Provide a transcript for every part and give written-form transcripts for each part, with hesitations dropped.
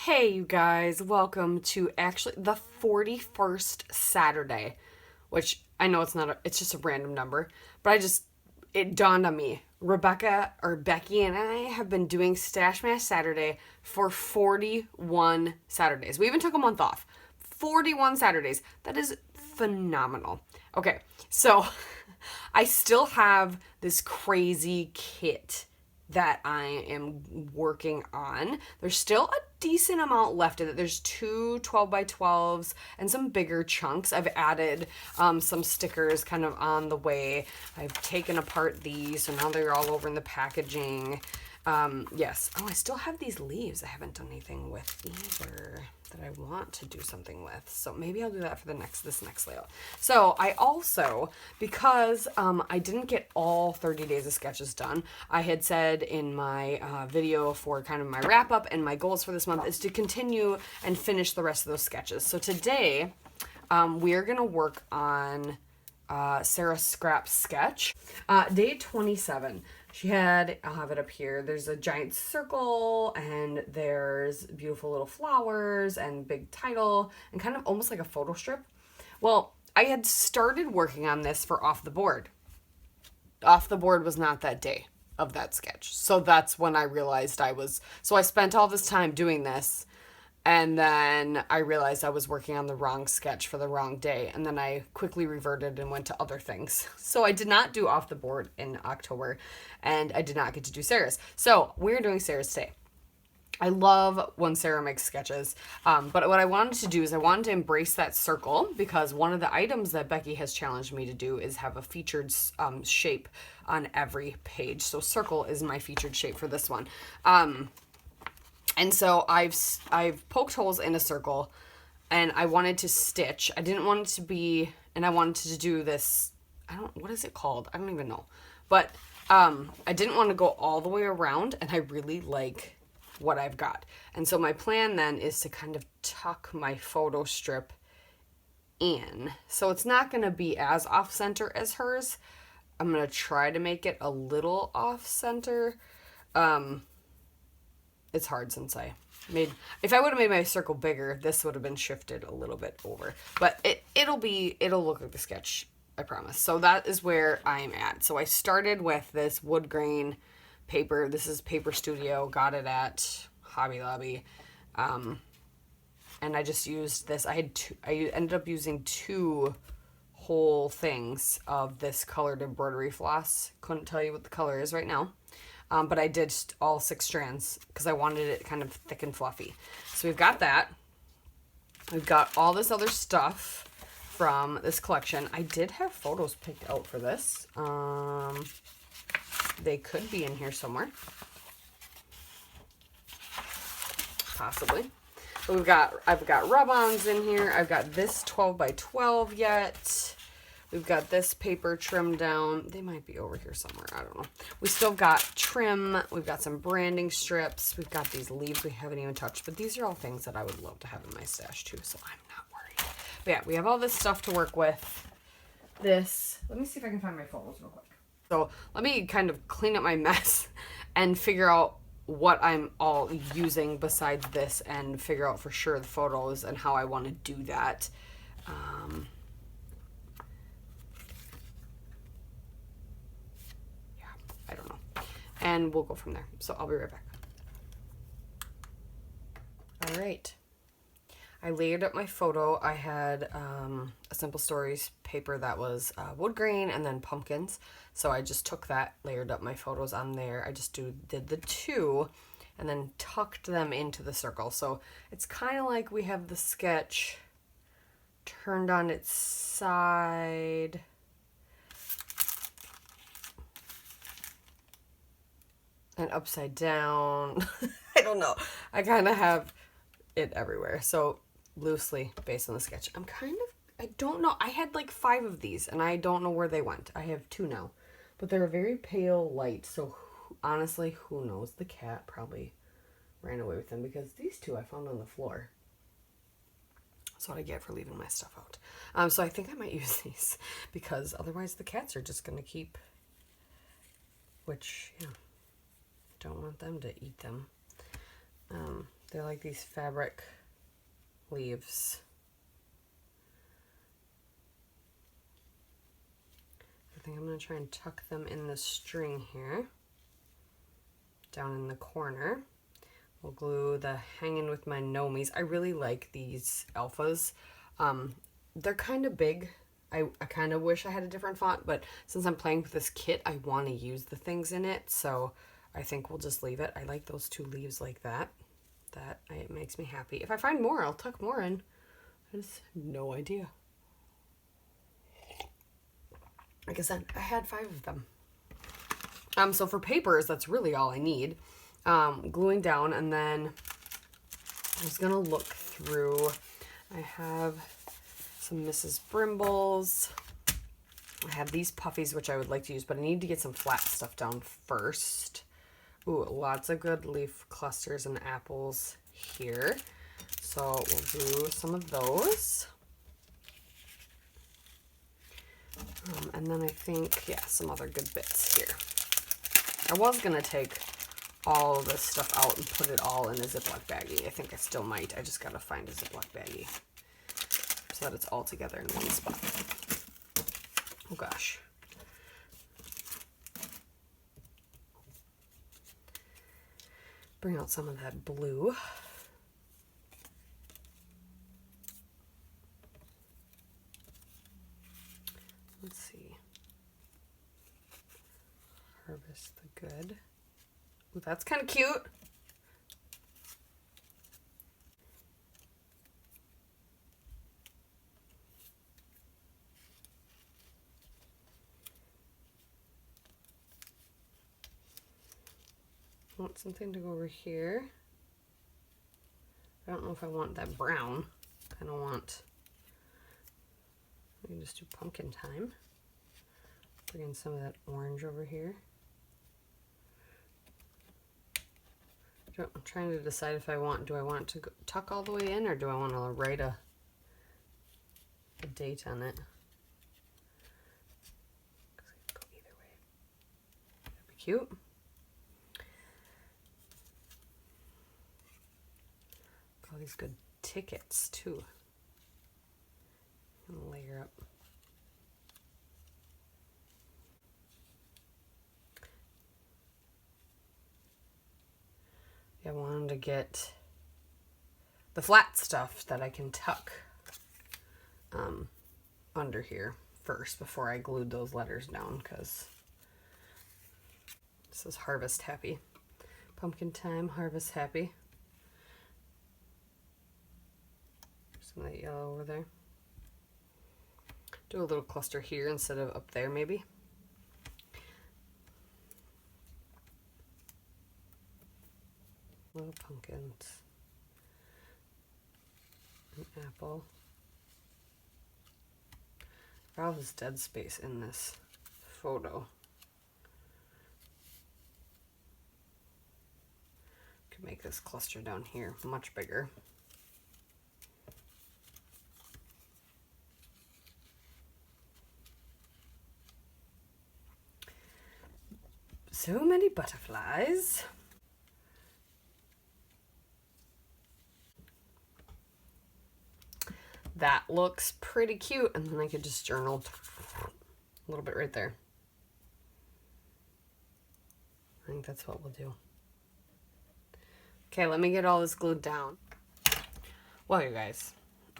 Hey, you guys, welcome to actually the 41st Saturday, which I know it's just a random number, but it dawned on me. Becky and I have been doing Stash Mash Saturday for 41 Saturdays. We even took a month off. 41 Saturdays. That is phenomenal. Okay, so I still have this crazy kit that I am working on. There's still a decent amount left in it. There's two 12 by 12s and some bigger chunks. I've added some stickers kind of on the way. I've taken apart these, so now they're all over in the packaging. Yes. Oh, I still have these leaves I haven't done anything with either that I want to do something with. So maybe I'll do that for this next layout. So I also, because I didn't get all 30 days of sketches done, I had said in my video for kind of my wrap up and my goals for this month is to continue and finish the rest of those sketches. So today we're going to work on Sarah Scrap's sketch. Day 27. She had, I'll have it up here, there's a giant circle and there's beautiful little flowers and big title and kind of almost like a photo strip. Well, I had started working on this for Off the Board. Off the Board was not that day of that sketch. So that's when I realized so I spent all this time doing this. And then I realized I was working on the wrong sketch for the wrong day. And then I quickly reverted and went to other things. So I did not do Off the Board in October. And I did not get to do Sarah's. So we're doing Sarah's today. I love when Sarah makes sketches. But what I wanted to do is I wanted to embrace that circle. Because one of the items that Becky has challenged me to do is have a featured shape on every page. So circle is my featured shape for this one. And so I've poked holes in a circle and I wanted to stitch. I didn't want it to be, and I wanted to do this, what is it called? I don't even know. But I didn't want to go all the way around, and I really like what I've got. And so my plan then is to kind of tuck my photo strip in. So it's not going to be as off center as hers. I'm going to try to make it a little off center. It's hard since if I would have made my circle bigger, this would have been shifted a little bit over. But it'll look like the sketch, I promise. So that is where I'm at. So I started with this wood grain paper. This is Paper Studio. Got it at Hobby Lobby. And I just used this. I ended up using 2 whole things of this colored embroidery floss. Couldn't tell you what the color is right now. But I did all 6 strands because I wanted it kind of thick and fluffy. So we've got that. We've got all this other stuff from this collection. I did have photos picked out for this. They could be in here somewhere. Possibly. But I've got rub-ons in here. I've got this 12 by 12 yet. We've got this paper trimmed down. They might be over here somewhere. I don't know. We still got trim. We've got some branding strips. We've got these leaves we haven't even touched. But these are all things that I would love to have in my stash too. So I'm not worried. But yeah, we have all this stuff to work with. Let me see if I can find my photos real quick. So let me kind of clean up my mess and figure out what I'm all using besides this and figure out for sure the photos and how I want to do that. I don't know. And we'll go from there. So I'll be right back. All right. I layered up my photo. I had a Simple Stories paper that was wood grain and then pumpkins. So I just took that, layered up my photos on there. I just did the 2 and then tucked them into the circle. So it's kind of like we have the sketch turned on its side. And upside down. I don't know. I kind of have it everywhere. So loosely based on the sketch. I don't know. I had like 5 of these and I don't know where they went. I have 2 now. But they're a very pale light. So honestly, who knows? The cat probably ran away with them because these 2 I found on the floor. That's what I get for leaving my stuff out. So I think I might use these because otherwise the cats are just going to keep, which, yeah. Don't want them to eat them. They're like these fabric leaves. I think I'm going to try and tuck them in the string here, down in the corner. We'll glue the Hanging with My Nomies. I really like these alphas. They're kind of big. I kind of wish I had a different font, but since I'm playing with this kit, I want to use the things in it, so I think we'll just leave it. I like those two leaves like that. It makes me happy. If I find more, I'll tuck more in. I just have no idea. Like I said, I had 5 of them. So for papers, that's really all I need. Gluing down, and then I'm just gonna look through. I have some Mrs. Brimble's. I have these puffies, which I would like to use, but I need to get some flat stuff down first. Ooh, lots of good leaf clusters and apples here. So we'll do some of those. And then I think, yeah, some other good bits here. I was going to take all of this stuff out and put it all in a Ziploc baggie. I think I still might. I just got to find a Ziploc baggie so that it's all together in one spot. Oh gosh. Bring out some of that blue. Let's see. Harvest the Good. Ooh, that's kind of cute. I want something to go over here. I don't know if I want that brown. I kind of want, we can just do Pumpkin Time. Bring in some of that orange over here. I'm trying to decide if do I want it to tuck all the way in, or do I want to write a date on it? Go either way. That'd be cute. All these good tickets too. And layer up. I wanted to get the flat stuff that I can tuck under here first before I glued those letters down, because this is Harvest Happy. Pumpkin Time, Harvest Happy. Some of that yellow over there. Do a little cluster here instead of up there maybe. Little pumpkins. An apple. All this dead space in this photo. Could make this cluster down here much bigger. So many butterflies. That looks pretty cute, and then I could just journal a little bit right there. I think that's what we'll do. Okay, let me get all this glued down. Well, you guys,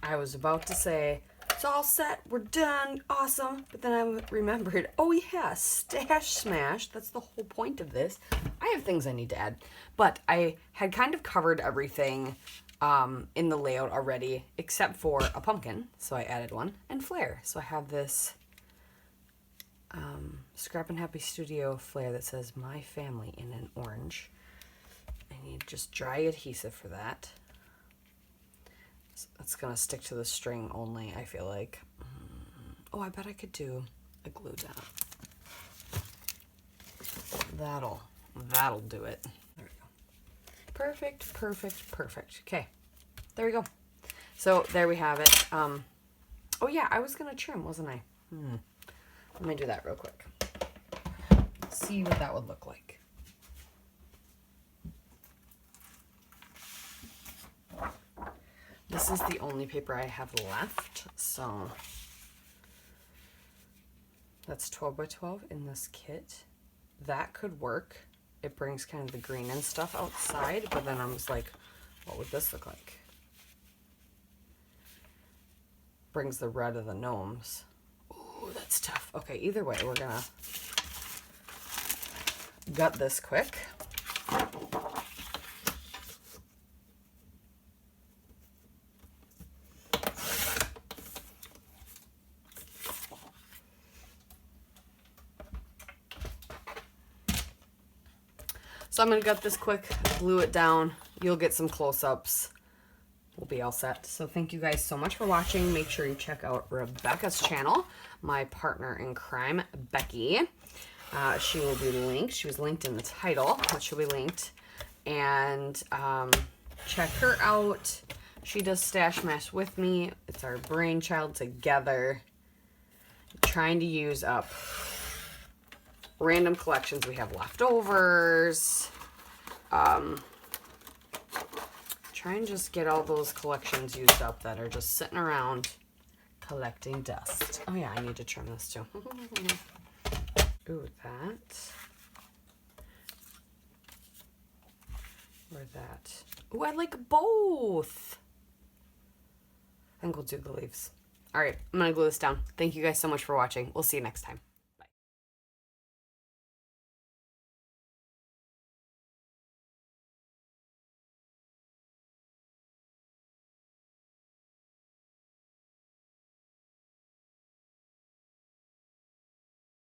I was about to say, it's all set, we're done, awesome, but then I remembered, oh yeah, Stash Smash, that's the whole point of this. I have things I need to add, but I had kind of covered everything in the layout already, except for a pumpkin, so I added one, and flare. So I have this Scrappin' Happy Studio flare that says My Family in an orange. I need just dry adhesive for that. So that's gonna stick to the string only, I feel like. Oh, I bet I could do a glue down. That'll do it. There we go. Perfect, perfect, perfect. Okay, there we go. So there we have it. Oh yeah, I was gonna trim, wasn't I? Let me do that real quick. See what that would look like. This is the only paper I have left, so that's 12 by 12 in this kit. That could work. It brings kind of the green and stuff outside, but then I was like, what would this look like? Brings the red of the gnomes. Ooh, that's tough. Okay, either way, we're gonna gut this quick. So I'm going to gut this quick, glue it down. You'll get some close-ups. We'll be all set. So thank you guys so much for watching. Make sure you check out Rebecca's channel, my partner in crime, Becky. She will be linked. She was linked in the title, but she'll be linked. And check her out. She does Stash Mash with me. It's our brainchild together. Trying to use up random collections we have leftovers. Try and just get all those collections used up that are just sitting around collecting dust. Oh yeah, I need to trim this too. Ooh, that. Or that. Ooh, I like both. I think we'll do the leaves. All right, I'm gonna glue this down. Thank you guys so much for watching. We'll see you next time.